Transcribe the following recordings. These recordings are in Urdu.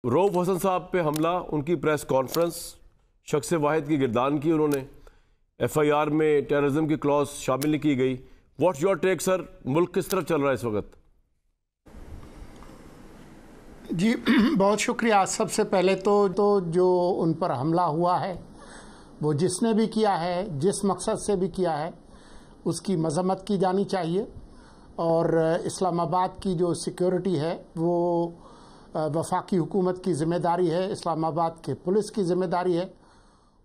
رؤوف حسن صاحب پہ حملہ، ان کی پریس کانفرنس شخص واحد کی گردان کی انہوں نے، ایف آئی آر میں ٹیررزم کی کلاس شامل نہیں کی گئی. واٹس یور ٹیک سر؟ ملک کس طرف چل رہا ہے اس وقت؟ جی بہت شکریہ. سب سے پہلے تو جو ان پر حملہ ہوا ہے وہ جس نے بھی کیا ہے، جس مقصد سے بھی کیا ہے، اس کی مذمت کی جانی چاہیے. اور اسلام آباد کی جو سیکیورٹی ہے وہ وفاقی حکومت کی ذمہ داری ہے، اسلام آباد کے پولیس کی ذمہ داری ہے.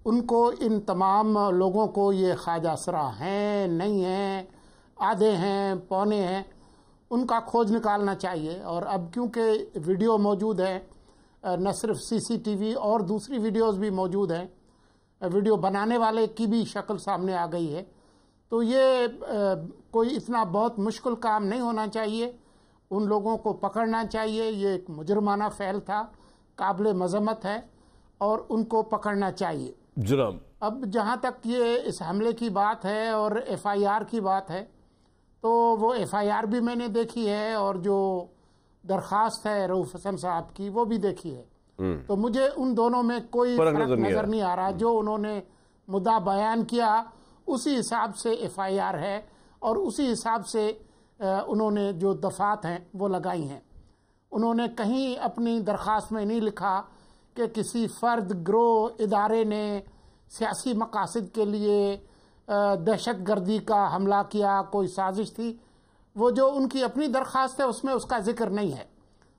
ان کو ان تمام لوگوں کو یہ خواجہ اسرا ہیں نہیں ہیں، آدھے ہیں پونے ہیں، ان کا کھوج نکالنا چاہیے. اور اب کیونکہ ویڈیو موجود ہے، نہ صرف سی سی ٹی وی اور دوسری ویڈیوز بھی موجود ہیں، ویڈیو بنانے والے کی بھی شکل سامنے آ گئی ہے، تو یہ کوئی اتنا بہت مشکل کام نہیں ہونا چاہیے. ان لوگوں کو پکڑنا چاہیے. یہ ایک مجرمانہ فعل تھا، قابل مذمت ہے، اور ان کو پکڑنا چاہیے. جناب اب جہاں تک یہ اس حملے کی بات ہے اور ایف آئی آر کی بات ہے، تو وہ ایف آئی آر بھی میں نے دیکھی ہے، اور جو درخواست ہے رؤوف حسن صاحب کی وہ بھی دیکھی ہے. تو مجھے ان دونوں میں کوئی فرق نظر نہیں آ رہا. جو انہوں نے مدعا بیان کیا اسی حساب سے ایف آئی آر ہے، اور اسی حساب سے انہوں نے جو دفعات ہیں وہ لگائی ہیں. انہوں نے کہیں اپنی درخواست میں نہیں لکھا کہ کسی فرد، گروہ، ادارے نے سیاسی مقاصد کے لیے دہشت گردی کا حملہ کیا، کوئی سازش تھی. وہ جو ان کی اپنی درخواست ہے اس میں اس کا ذکر نہیں ہے.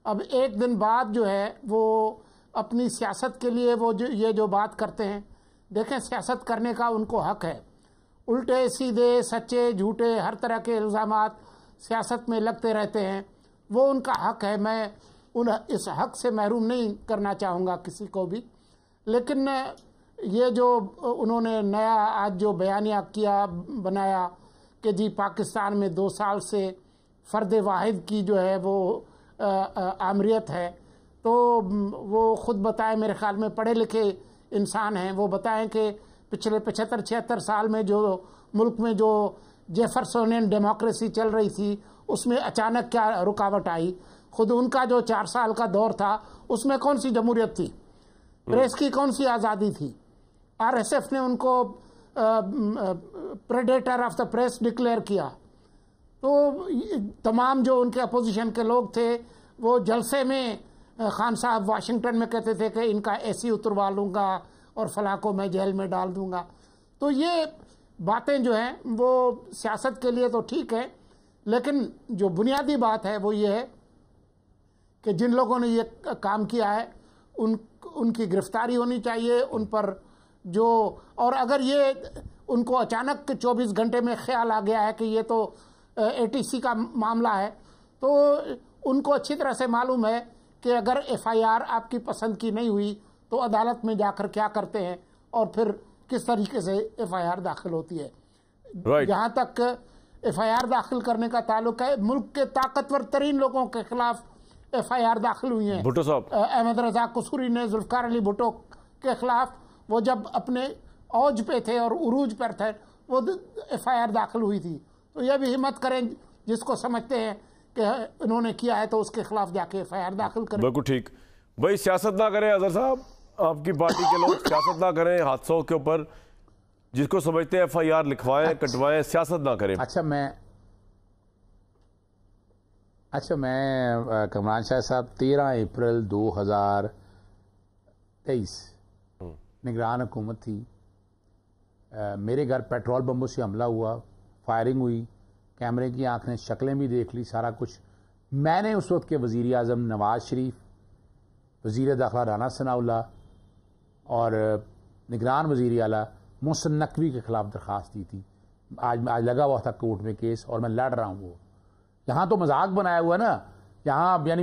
اب ایک دن بعد جو ہے وہ اپنی سیاست کے لیے وہ یہ جو بات کرتے ہیں، دیکھیں سیاست کرنے کا ان کو حق ہے. الٹے سیدھے سچے جھوٹے ہر طرح کے الزامات سیاست میں لگتے رہتے ہیں، وہ ان کا حق ہے. میں اس حق سے محروم نہیں کرنا چاہوں گا کسی کو بھی. لیکن یہ جو انہوں نے نیا آج جو بیانیہ کیا بنایا کہ جی پاکستان میں 2 سال سے فرد واحد کی جو ہے وہ آمریت ہے، تو وہ خود بتائیں، میرے خیال میں پڑھے لکھے انسان ہیں، وہ بتائیں کہ پچھلے 75-76 سال میں جو ملک میں جو جیفرسونین ڈیموکریسی چل رہی تھی اس میں اچانک کیا رکاوٹ آئی. خود ان کا جو 4 سال کا دور تھا اس میں کون سی جمہوریت تھی؟ پریس کی کون سی آزادی تھی؟ آر ایس ایف نے ان کو predator of the press declare کیا. تو تمام جو ان کے اپوزیشن کے لوگ تھے وہ جلسے میں خان صاحب واشنگٹن میں کہتے تھے کہ ان کا اے سی اتروا لوں گا اور فلاں کو میں جیل میں ڈال دوں گا. تو یہ باتیں جو ہیں وہ سیاست کے لیے تو ٹھیک ہے، لیکن جو بنیادی بات ہے وہ یہ ہے کہ جن لوگوں نے یہ کام کیا ہے ان کی گرفتاری ہونی چاہیے. ان پر جو، اور اگر یہ ان کو اچانک 24 گھنٹے میں خیال آ گیا ہے کہ یہ تو اے ٹی سی کا معاملہ ہے، تو ان کو اچھی طرح سے معلوم ہے کہ اگر ایف آئی آر آپ کی پسند کی نہیں ہوئی تو عدالت میں جا کر کیا کرتے ہیں اور پھر کس طریقے سے ایف آئی آر داخل ہوتی ہے. جہاں تک ایف آئی آر داخل کرنے کا تعلق ہے، ملک کے طاقتور ترین لوگوں کے خلاف ایف آئی آر داخل ہوئی ہیں. بھٹو صاحب، احمد رضا قصوری نے ذوالفقار علی بھٹو کے خلاف، وہ جب اپنے اوج پہ تھے اور عروج پر تھے، وہ ایف آئی آر داخل ہوئی تھی. تو یہ بھی ہمت کریں، جس کو سمجھتے ہیں کہ انہوں نے کیا ہے تو اس کے خلاف جا کے ایف آئی آر داخل کریں. بالکل ٹھیک. بھائی سیاست نہ کریں اظہر صاحب، آپ کی پارٹی کے لوگ سیاست نہ کریں حادثوں کے اوپر. جس کو سمجھتے ہیں ایف آئی آر لکھوائیں، کٹوائیں، سیاست نہ کریں. اچھا میں کمران شاہ صاحب 13 اپریل 2023 نگران حکومت تھی. میرے گھر پیٹرول بمبوں سے حملہ ہوا، فائرنگ ہوئی، کیمرے کی آنکھ نے شکلیں بھی دیکھ لی، سارا کچھ. میں نے اس وقت کے وزیر اعظم نواز شریف، وزیر داخلہ رانا ثناء اللہ اور نگران وزیر اعلیٰ محسن نقوی کے خلاف درخواست دی تھی. آج لگا ہوا تھا کورٹ میں کیس اور میں لڑ رہا ہوں. وہ یہاں تو مذاق بنایا ہوا نا، یہاں یعنی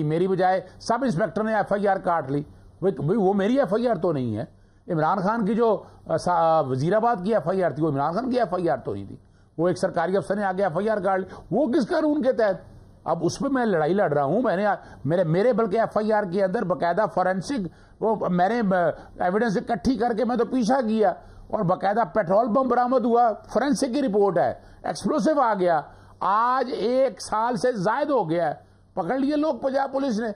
میری بجائے سب انسپیکٹر نے ایف آئی آر کاٹ لی. وہ میری ایف آئی آر تو نہیں ہے. عمران خان کی جو وزیر آباد کی ایف آئی آر تھی وہ عمران خان کی ایف آئی آر تو نہیں تھی. وہ ایک سرکاری افسر نے آگے ایف آئی آر کاٹ لی. وہ کس قانون کے تحت؟ اب اس پہ میں لڑائی لڑ رہا ہوں. میں نے میرے بلکہ ایف آئی آر کے اندر باقاعدہ فورینسک میں نے ایویڈنس اکٹھی کر کے میں تو پیچھا کیا، اور باقاعدہ پیٹرول بم برآمد ہوا، فورینسک کی رپورٹ ہے، ایکسپلوسیو آ گیا. آج 1 سال سے زائد ہو گیا ہے، پکڑ لیے لوگ پنجاب پولیس نے.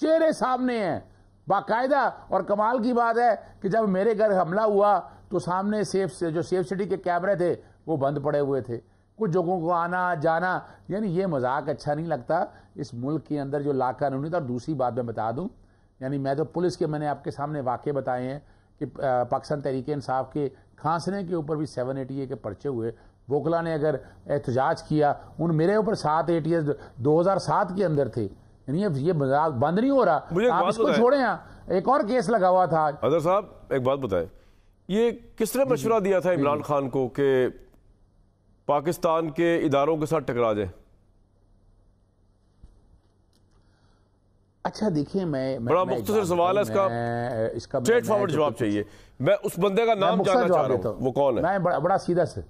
چہرے سامنے ہیں باقاعدہ. اور کمال کی بات ہے کہ جب میرے گھر حملہ ہوا تو سامنے جو سیف سٹی کے کیمرے تھے وہ بند پڑے ہوئے تھے. کچھ جگہوں کو آنا جانا، یعنی یہ مذاق اچھا نہیں لگتا اس ملک کے اندر جو لا قانونی تھا. اور دوسری بات میں بتا دوں، یعنی میں تو پولیس کے، میں نے آپ کے سامنے واقعے بتائے ہیں کہ پاکستان تحریک انصاف کے کھانسنے کے اوپر بھی 780 کے پرچے ہوئے. وکلا نے اگر احتجاج کیا، ان میرے اوپر 7 ATS 2007 کے اندر تھے. یعنی یہ مذاق بند نہیں ہو رہا. آپ اس کو چھوڑیں. ایک اور کیس لگا ہوا تھا. اظہر صاحب ایک بات بتائیں، یہ کس نے مشورہ دیا تھا عمران خان کو کہ پاکستان کے اداروں کے ساتھ ٹکرا جائیں؟ اچھا دیکھیں، میں بڑا مختصر سوال ہے اس کا اسٹریٹ فارورڈ جواب چاہیے. میں اس بندے کا نام جاننا چاہ رہا ہوں، وہ کون ہے؟ میں بڑا سیدھا سے،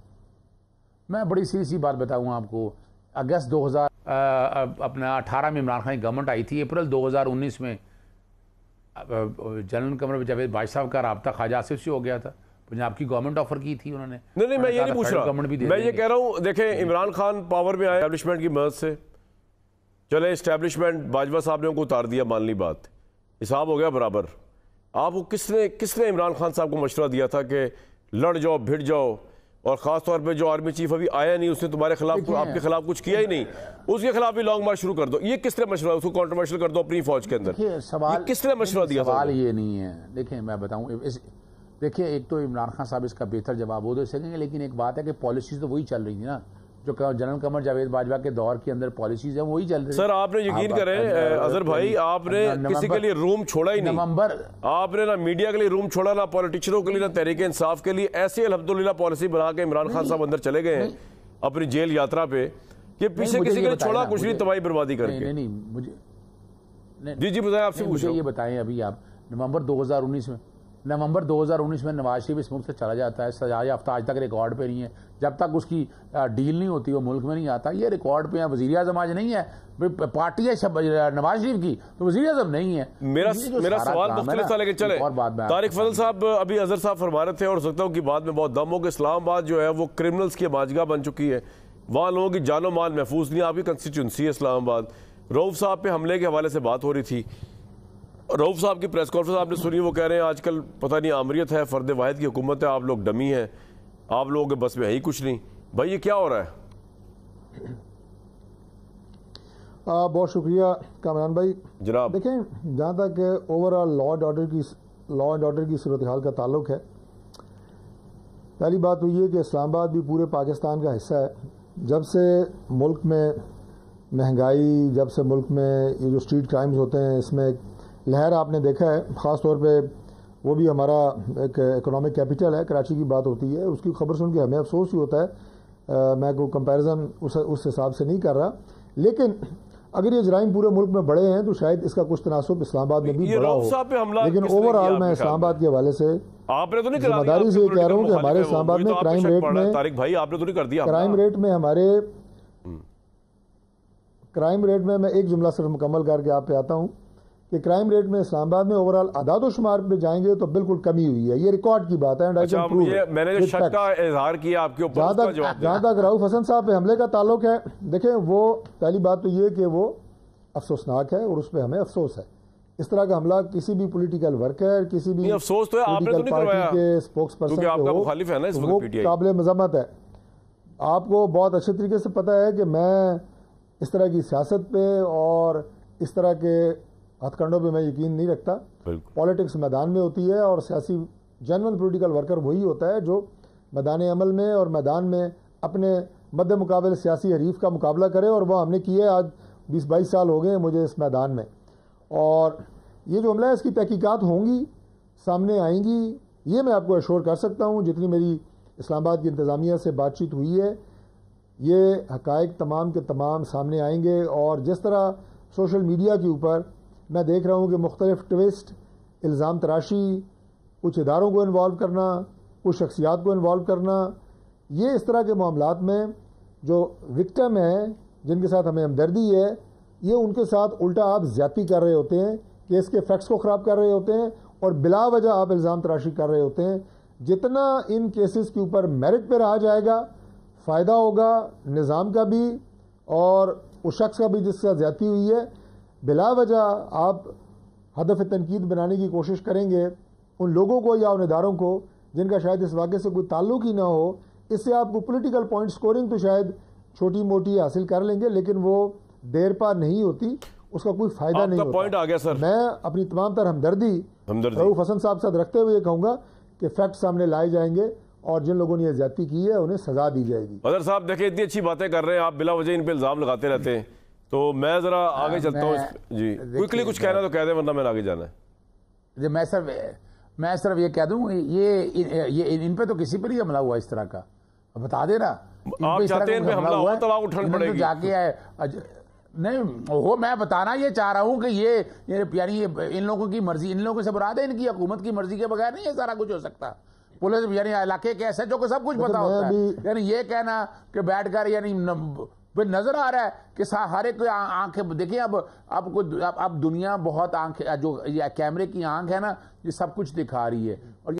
میں بڑی سیدھی بات بتاؤں آپ کو. اگست 2018 میں عمران خان کی گورنمنٹ آئی تھی. اپریل 2019 میں جنرل قمر جاوید باجوہ صاحب کا رابطہ خواجہ آصف سے ہو گیا تھا. پنجاب کی گورنمنٹ آفر کی تھی انہوں نے. نہیں میں یہ نہیں پوچھ رہا، میں یہ کہہ رہا ہوں دیکھیں عمران خان پاور میں آئے اسٹیبلشمنٹ کی مدد سے. چلے اسٹیبلشمنٹ باجوہ صاحب نے ان کو اتار دیا، مان لی بات، حساب ہو گیا برابر. آپ کو کس نے عمران خان صاحب کو مشورہ دیا تھا کہ لڑ جاؤ بھڑ جاؤ؟ اور خاص طور پہ جو آرمی چیف ابھی آیا نہیں، اس نے تمہارے خلاف آپ کے خلاف کچھ کیا ہی نہیں، اس کے خلاف بھی لانگ مارچ شروع کر دو. یہ کس نے مشورہ، اس کو کانٹروورشل کر دو اپنی فوج کے اندر؟ کس نے مشورہ دیا تھا؟ سوال یہ نہیں ہے. دیکھیں میں بتاؤں، دیکھیں ایک تو عمران خان صاحب اس کا بہتر جواب وہ دے سکیں گے، لیکن ایک بات ہے کہ پالیسیز تو وہی چل رہی تھی نا، جو جنرل قمر جاوید باجوہ کے دور کے اندر پالیسیز ہیں وہی چل رہی. سر آپ نے یقین کریں اظہر بھائی، آپ نے کسی کے لیے روم چھوڑا ہی نہیں. آپ نے نہ میڈیا کے لیے روم چھوڑا، نہ پولیٹیشنوں کے لیے، نہ تحریک انصاف کے لیے. ایسی الحمدللہ پالیسی بنا کے عمران خان صاحب اندر چلے گئے ہیں اپنی جیل یاترا پہ کہ پیچھے کسی کے لیے چھوڑا کچھ نہیں، تباہی بربادی کر کے. جی بتائیں، آپ سے پوچھیں. یہ بتائیں ابھی آپ نومبر 2019 میں نواز شریف اس ملک سے چلا جاتا ہے، سزا یافتہ آج تک ریکارڈ پہ نہیں ہے. جب تک اس کی ڈیل نہیں ہوتی وہ ملک میں نہیں آتا. یہ ریکارڈ پہ ہے. وزیر اعظم آج نہیں ہے، پارٹی ہے نواز شریف کی تو وزیر اعظم نہیں ہے. میرا سوال مختلف تھا، لیکن چلے طارق فضل صاحب ابھی اظہر صاحب فرما رہے تھے، اور سکتا ہوں کہ بات میں بہت دم ہو کہ اسلام آباد جو ہے وہ کرمنلز کی ماجگاہ بن چکی ہے، وہاں لوگوں کی جان و مال محفوظ نہیں. آپ کی کنسٹیچوئنسی ہے اسلام آباد. رؤوف صاحب پہ حملے کے حوالے سے بات ہو رہی تھی. رؤوف صاحب کی پریس کانفرنس آپ نے سنی، وہ کہہ رہے ہیں آج کل پتہ نہیں آمریت ہے، فرد واحد کی حکومت ہے، آپ لوگ ڈمی ہیں، آپ لوگوں کے بس میں ہے ہی کچھ نہیں. بھائی یہ کیا ہو رہا ہے؟ بہت شکریہ کامران بھائی. جناب دیکھیں، جہاں تک over all law and order کی صورتحال کا تعلق ہے، پہلی بات تو یہ کہ اسلام آباد بھی پورے پاکستان کا حصہ ہے. جب سے ملک میں مہنگائی، جب سے ملک میں یہ جو اسٹریٹ کرائمز ہوتے ہیں، اس میں لہر آپ نے دیکھا ہے. خاص طور پہ وہ بھی ہمارا ایک اکنامک کیپٹل ہے، کراچی کی بات ہوتی ہے، اس کی خبر سن کے ہمیں افسوس ہی ہوتا ہے. میں کوئی کمپیریزن اس حساب سے نہیں کر رہا، لیکن اگر یہ جرائم پورے ملک میں بڑے ہیں تو شاید اس کا کچھ تناسب اسلام آباد میں بھی بڑا ہو. لیکن اوور آل میں اسلام آباد کے حوالے سے ذمہ داری سے یہ کہہ رہا ہوں کہ ہمارے اسلام آباد میں کرائم ریٹ میں کرائم ریٹ میں میں ایک جملہ صرف مکمل کر کے آپ پہ آتا ہوں کہ کرائم ریٹ میں اسلام آباد میں اوور آل اعداد و شمار پہ جائیں گے تو بالکل کمی ہوئی ہے. یہ ریکارڈ کی بات ہے. میں نے جو شک کا اظہار کیا آپ کے اوپر، جہاں تک رؤوف حسن صاحب پہ حملے کا تعلق ہے، دیکھیں وہ پہلی بات تو یہ کہ وہ افسوسناک ہے اور اس پہ ہمیں افسوس ہے. اس طرح کا حملہ کسی بھی پولیٹیکل ورکر، کسی بھی پولیٹیکل پارٹی کے اسپوکس پرسن ہو، وہ قابل مذمت ہے. آپ کو بہت اچھے طریقے سے پتہ ہے کہ میں اس طرح کی سیاست پہ اور اس طرح کے ہتھ کنڈوں پہ میں یقین نہیں رکھتا. پالیٹکس میدان میں ہوتی ہے اور سیاسی جنرل پولیٹیکل ورکر وہی ہوتا ہے جو میدان عمل میں اور میدان میں اپنے مد مقابل سیاسی حریف کا مقابلہ کرے، اور وہ ہم نے کیا ہے. آج 20-22 سال ہو گئے مجھے اس میدان میں، اور یہ جو حملہ ہے اس کی تحقیقات ہوں گی، سامنے آئیں گی، یہ میں آپ کو ایشور کر سکتا ہوں. جتنی میری اسلام آباد کی انتظامیہ سے بات چیت ہوئی ہے، یہ حقائق تمام کے تمام سامنے آئیں گے. اور جس طرح سوشل میڈیا کے اوپر میں دیکھ رہا ہوں کہ مختلف ٹویسٹ، الزام تراشی، کچھ اداروں کو انوالو کرنا، کچھ شخصیات کو انوالو کرنا، یہ اس طرح کے معاملات میں جو وکٹم ہیں جن کے ساتھ ہمیں ہمدردی ہے، یہ ان کے ساتھ الٹا آپ زیادتی کر رہے ہوتے ہیں، کیس کے فیکٹس کو خراب کر رہے ہوتے ہیں اور بلا وجہ آپ الزام تراشی کر رہے ہوتے ہیں. جتنا ان کیسز کے اوپر میرٹ پہ رہا جائے گا، فائدہ ہوگا نظام کا بھی اور اس شخص کا بھی جس سے زیادتی ہوئی ہے. بلا وجہ آپ ہدف تنقید بنانے کی کوشش کریں گے ان لوگوں کو یا ان اداروں کو جن کا شاید اس واقعے سے کوئی تعلق ہی نہ ہو، اس سے آپ کو پولیٹیکل پوائنٹ سکورنگ تو شاید چھوٹی موٹی حاصل کر لیں گے، لیکن وہ دیر پا نہیں ہوتی، اس کا کوئی فائدہ نہیں ہوتا۔ پوائنٹ آ گیا سر۔ میں اپنی تمام تر ہمدردی رؤوف حسن صاحب ساتھ رکھتے ہوئے یہ کہوں گا کہ فیکٹ سامنے لائے جائیں گے اور جن لوگوں نے یہ زیادتی کی ہے انہیں سزا دی جائے گی۔ بدر صاحب دیکھیں اتنی اچھی باتیں کر رہے ہیں آپ، بلا وجہ ان پہ الزام لگاتے رہتے ہیں، تو میں ذرا آگے چلتا ہوں۔ جی کوئکلی کچھ کہنا تو کہہ دیں ورنہ میں نے آگے جانا ہے۔ میں صرف یہ کہہ دوں یہ ان پہ تو کسی پر ہی حملہ ہوا اس طرح کا، بتا دے نا آپ چاہتے ہیں ان پہ حملہ ہوا تو آپ اٹھن پڑے گی۔ جا کے نہیں وہ میں بتانا یہ چاہ رہا ہوں کہ یعنی ان لوگوں کی مرضی، ان لوگوں سے مراد ہے ان کی حکومت کی مرضی کے بغیر نہیں یہ سارا کچھ ہو سکتا۔ پولیس یعنی علاقے کے ایس ایچ او کو سب کچھ پتا ہوتا ہے، یعنی یہ کہنا کہ بیٹھ کر یعنی نظر آ رہا ہے کہ ہر ایک آنکھیں دیکھیں اب دنیا بہت آنکھ جو کیمرے کی آنکھ ہے نا یہ سب کچھ دکھا رہی ہے اور